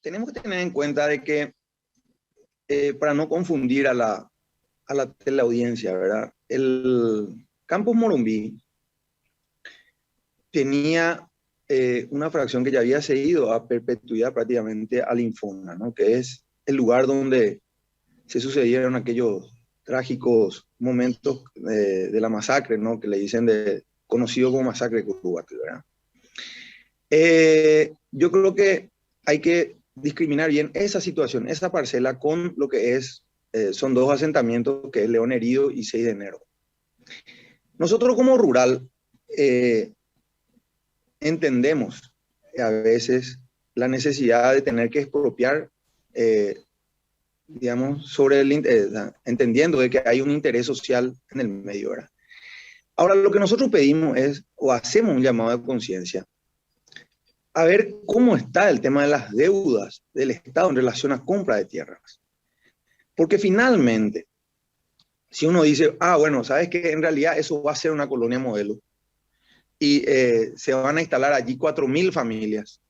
tenemos que tener en cuenta de que, para no confundir a la teleaudiencia, ¿verdad? El Campus Morumbí tenía una fracción que ya había seguido a perpetuidad prácticamente al Infona, ¿no? Que es el lugar donde se sucedieron aquellos trágicos momentos de la masacre, ¿no? Que le dicen conocido como masacre de Curuguaty, ¿verdad? Yo creo que hay que discriminar bien esa situación, esa parcela, con lo que son dos asentamientos, que es León Herido y 6 de enero. Nosotros como rural entendemos a veces la necesidad de tener que expropiar, digamos, entendiendo de que hay un interés social en el medio, ¿verdad? Ahora, lo que nosotros pedimos es, o hacemos un llamado de conciencia, a ver cómo está el tema de las deudas del Estado en relación a compra de tierras. Porque finalmente, si uno dice, bueno, sabes que en realidad eso va a ser una colonia modelo y se van a instalar allí 4.000 familias,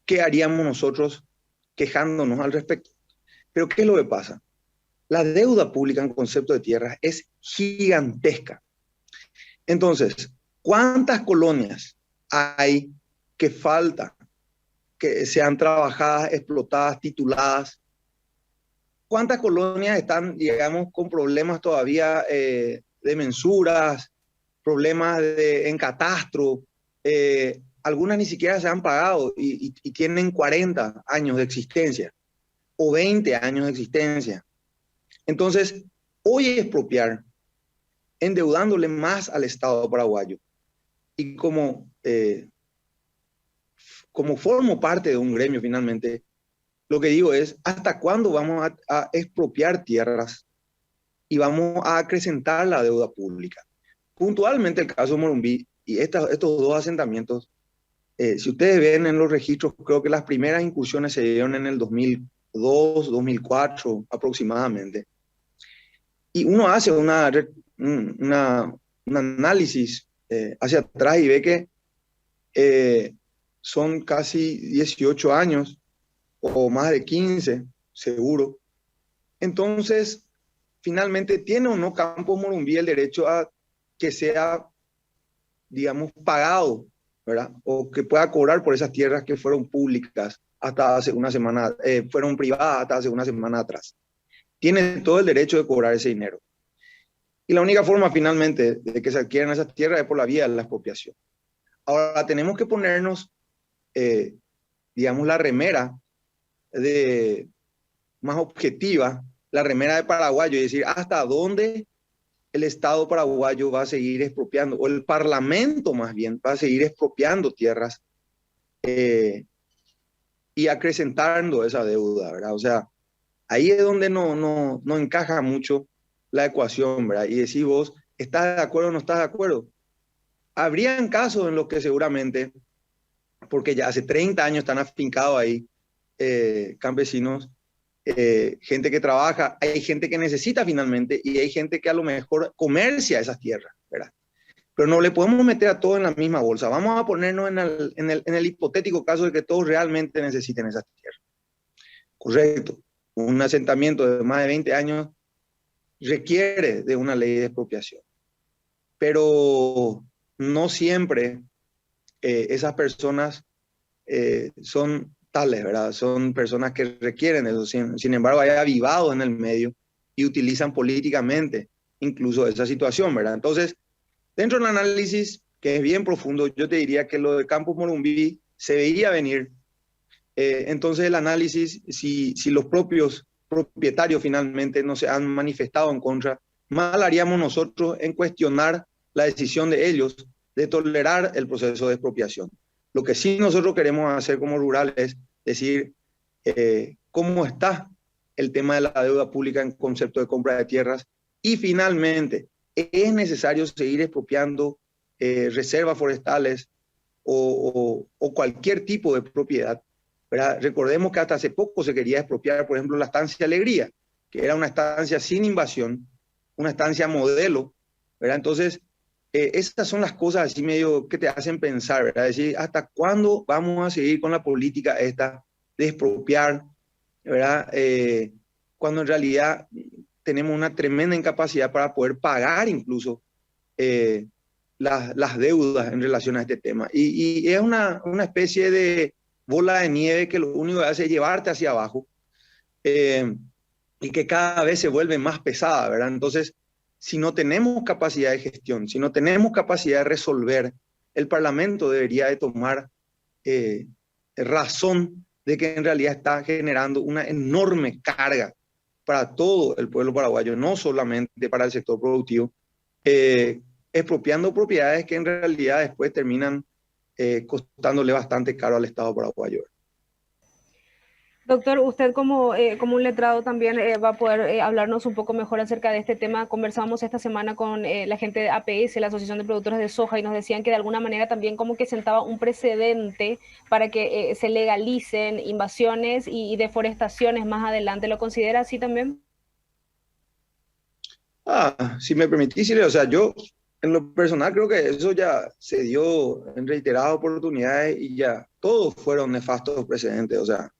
¿qué haríamos nosotros quejándonos al respecto? Pero ¿qué es lo que pasa? La deuda pública en concepto de tierras es gigantesca. Entonces, ¿cuántas colonias hay que falta que sean trabajadas, explotadas, tituladas? ¿Cuántas colonias están, digamos, con problemas todavía de mensuras, problemas en catastro? Algunas ni siquiera se han pagado y tienen 40 años de existencia o 20 años de existencia. Entonces, hoy expropiar, endeudándole más al Estado paraguayo, y como formo parte de un gremio finalmente, lo que digo es, ¿hasta cuándo vamos a expropiar tierras y vamos a acrecentar la deuda pública? Puntualmente el caso de Morumbí y estos dos asentamientos, si ustedes ven en los registros, creo que las primeras incursiones se dieron en el 2002, 2004 aproximadamente. Y uno hace un análisis hacia atrás y ve que son casi 18 años o más de 15, seguro. Entonces, finalmente, ¿tiene o no Campos Morumbí el derecho a que sea, digamos, pagado, ¿verdad? O que pueda cobrar por esas tierras que fueron públicas hasta hace una semana, fueron privadas hasta hace una semana atrás? Tiene todo el derecho de cobrar ese dinero. Y la única forma, finalmente, de que se adquieran esas tierras es por la vía de la expropiación. Ahora, tenemos que ponernos, digamos, la remera más objetiva, la remera de paraguayo, y decir hasta dónde el Estado paraguayo va a seguir expropiando, o el Parlamento más bien va a seguir expropiando tierras y acrecentando esa deuda, ¿verdad? O sea, ahí es donde no encaja mucho la ecuación, ¿verdad? Y decís vos, ¿estás de acuerdo o no estás de acuerdo? Habrían casos en los que seguramente, porque ya hace 30 años están afincados ahí, campesinos, gente que trabaja, hay gente que necesita finalmente y hay gente que a lo mejor comercia esas tierras, ¿verdad? Pero no le podemos meter a todos en la misma bolsa. Vamos a ponernos en el hipotético caso de que todos realmente necesiten esas tierras. Correcto. Un asentamiento de más de 20 años requiere de una ley de expropiación. Pero no siempre esas personas son tales, ¿verdad? Son personas que requieren eso. Sin embargo, hay avivados en el medio y utilizan políticamente incluso esa situación, ¿verdad? Entonces, dentro del análisis, que es bien profundo, yo te diría que lo de Campos Morumbí se veía venir. Entonces, el análisis, si los propios propietarios finalmente no se han manifestado en contra, mal haríamos nosotros en cuestionar la decisión de ellos de tolerar el proceso de expropiación. Lo que sí nosotros queremos hacer como rural es decir cómo está el tema de la deuda pública en concepto de compra de tierras, y finalmente es necesario seguir expropiando reservas forestales o cualquier tipo de propiedad, ¿verdad? Recordemos que hasta hace poco se quería expropiar, por ejemplo, la estancia Alegría, que era una estancia sin invasión, una estancia modelo, ¿verdad? Entonces, esas son las cosas así medio que te hacen pensar, ¿verdad? Es decir, ¿hasta cuándo vamos a seguir con la política esta de expropiar, ¿verdad? Cuando en realidad tenemos una tremenda incapacidad para poder pagar incluso las deudas en relación a este tema. Y es una especie de bola de nieve que lo único que hace es llevarte hacia abajo y que cada vez se vuelve más pesada, ¿verdad? Entonces, si no tenemos capacidad de gestión, si no tenemos capacidad de resolver, el Parlamento debería de tomar razón de que en realidad está generando una enorme carga para todo el pueblo paraguayo, no solamente para el sector productivo, expropiando propiedades que en realidad después terminan costándole bastante caro al Estado paraguayo. Doctor, usted como un letrado también va a poder hablarnos un poco mejor acerca de este tema. Conversamos esta semana con la gente de APS, la Asociación de Productores de Soja, y nos decían que de alguna manera también como que sentaba un precedente para que se legalicen invasiones y deforestaciones más adelante. ¿Lo considera así también? Si me permitís, o sea, yo en lo personal creo que eso ya se dio en reiteradas oportunidades y ya todos fueron nefastos precedentes. O sea,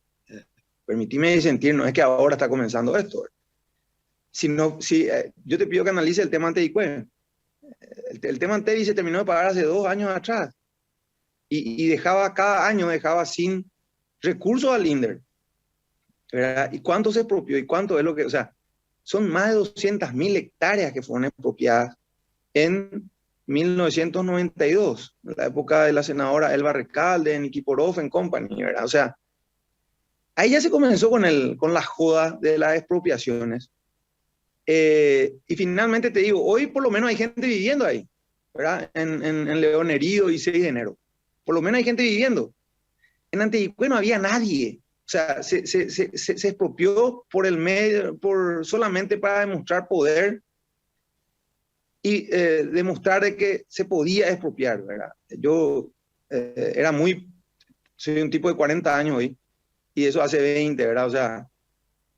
permitime disentir, no es que ahora está comenzando esto. Yo te pido que analice el tema Antedicué. El tema Antevi se terminó de pagar hace 2 años atrás y dejaba cada año, dejaba sin recursos al INDER, ¿verdad? ¿Y cuánto se expropió? ¿Y cuánto es lo que, o sea, son más de 200.000 hectáreas que fueron expropiadas en 1992, en la época de la senadora Elba Recalde, Nikiforov and Company, ¿verdad? O sea, ahí ya se comenzó con la joda de las expropiaciones. Y finalmente te digo, hoy por lo menos hay gente viviendo ahí, ¿verdad? En León Herido y 6 de enero. Por lo menos hay gente viviendo. En Antiguo no había nadie. O sea, se expropió por el medio, solamente para demostrar poder y demostrar de que se podía expropiar, ¿verdad? Yo soy un tipo de 40 años hoy y eso hace 20, ¿verdad? O sea,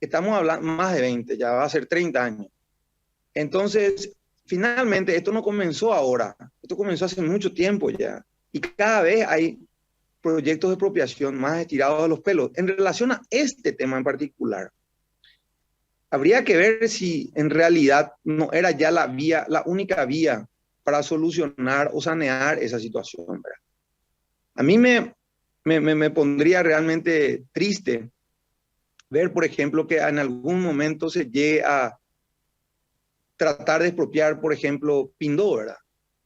estamos hablando más de 20, ya va a ser 30 años. Entonces, finalmente, esto no comenzó ahora, esto comenzó hace mucho tiempo ya. Y cada vez hay proyectos de expropiación más estirados a los pelos. En relación a este tema en particular, habría que ver si en realidad no era ya la única vía para solucionar o sanear esa situación, ¿verdad? A mí me pondría realmente triste ver, por ejemplo, que en algún momento se llegue a tratar de expropiar, por ejemplo, Pindó, ¿verdad?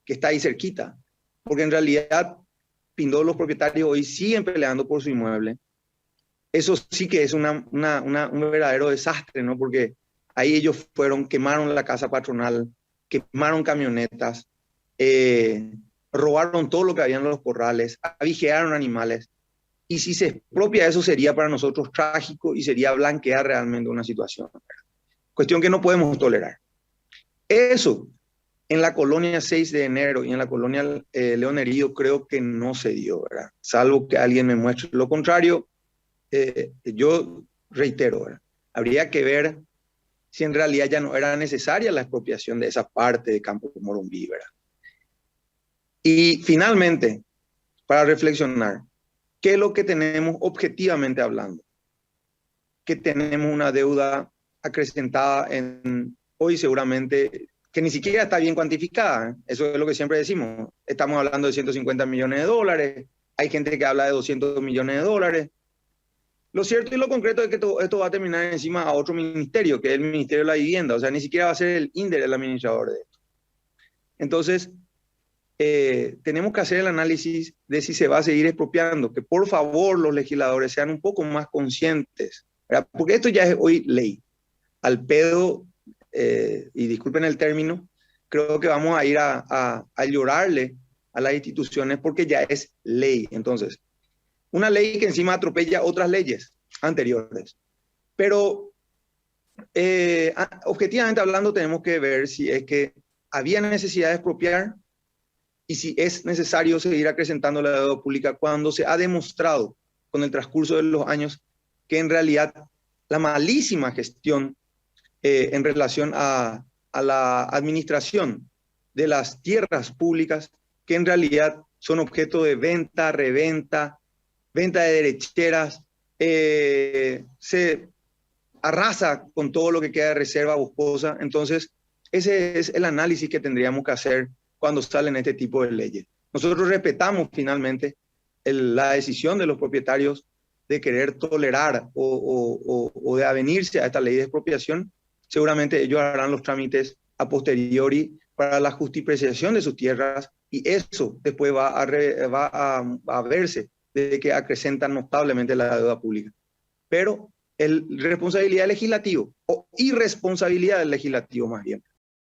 Que está ahí cerquita. Porque en realidad Pindó, los propietarios hoy siguen peleando por su inmueble. Eso sí que es un verdadero desastre, ¿no? Porque ahí ellos quemaron la casa patronal, quemaron camionetas, robaron todo lo que había en los corrales, avigearon animales. Y si se expropia eso sería para nosotros trágico y sería blanquear realmente una situación, ¿verdad? Cuestión que no podemos tolerar. Eso en la colonia 6 de enero y en la colonia León Herido creo que no se dio, ¿verdad? Salvo que alguien me muestre lo contrario. Yo reitero, ¿verdad? Habría que ver si en realidad ya no era necesaria la expropiación de esa parte de Campo Morumbí, ¿verdad? Y finalmente, para reflexionar, ¿qué es lo que tenemos objetivamente hablando? Que tenemos una deuda acrecentada hoy seguramente que ni siquiera está bien cuantificada, ¿eh? Eso es lo que siempre decimos. Estamos hablando de 150 millones de dólares, hay gente que habla de 200 millones de dólares. Lo cierto y lo concreto es que esto va a terminar encima a otro ministerio, que es el Ministerio de la Vivienda. O sea, ni siquiera va a ser el INDER el administrador de esto. Entonces, tenemos que hacer el análisis de si se va a seguir expropiando, que por favor los legisladores sean un poco más conscientes, ¿verdad? Porque esto ya es hoy ley. Al pedo, y disculpen el término, creo que vamos a ir a llorarle a las instituciones porque ya es ley. Entonces, una ley que encima atropella otras leyes anteriores. Pero objetivamente hablando tenemos que ver si es que había necesidad de expropiar y si es necesario seguir acrecentando la deuda pública cuando se ha demostrado con el transcurso de los años que en realidad la malísima gestión en relación a la administración de las tierras públicas, que en realidad son objeto de venta, reventa, venta de derecheras, se arrasa con todo lo que queda de reserva boscosa. Entonces, ese es el análisis que tendríamos que hacer cuando salen este tipo de leyes. Nosotros respetamos finalmente la decisión de los propietarios de querer tolerar o de avenirse a esta ley de expropiación. Seguramente ellos harán los trámites a posteriori para la justipreciación de sus tierras y eso después va a verse de que acrecentan notablemente la deuda pública. Pero responsabilidad del legislativo, o irresponsabilidad del legislativo más bien,